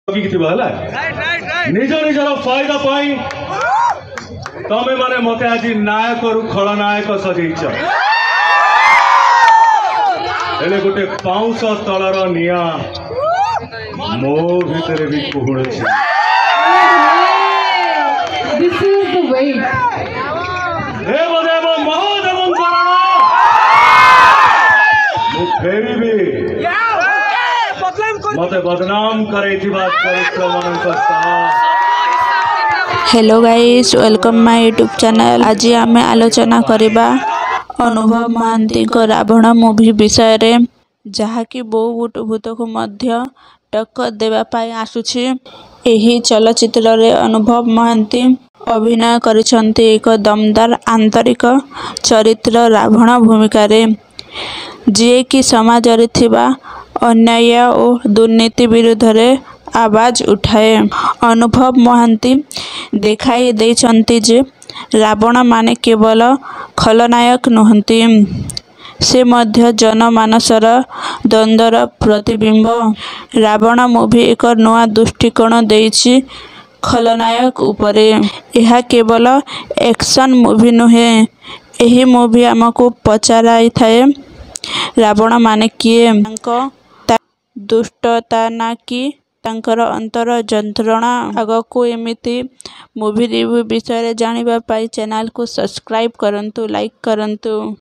निज निजर फायदा तमें माने मते आज नायक रु खलनायक सजैच हेले गोटे पाउंस तलर निया मो भितर भी कुहुड़ देव देव महादेव फेरबी मते बदनाम करे hello guys welcome my YouTube channel. आज आम आलोचना करबा अनुभव महांती को रावण मूवी विषय रे जहाँकि बहु भूत को मध्य टक्कर देवा पाई आसुछि। एही चलचित्र रे अनुभव महांती अभिनय करिसंती एक दमदार आंतरिक चरित्र रावण भूमिका रे जे कि समाज रे थिबा अन्याय और दुर्नीति विरुद्ध रे आवाज उठाए। अनुभव महांती देखाई देइछंती जे रावण माने केवल खलनायक नुहंती, से मध्य जनमानसर द्वंद्वर प्रतिबिंब। रावण मूवी एक नया दृष्टिकोण देइछि खलनायक उपरे। यह केवल एक्शन मूवी नुहे, एही मूवी हमको पचाराई थाए रावण माने किए, दुष्टता ना कि तांकर अंतर जंत्रणा। आगको एमिति मूवी रिव्यू विषय जानिबा पाई चैनल को सब्सक्राइब करंतु, लाइक करंतु।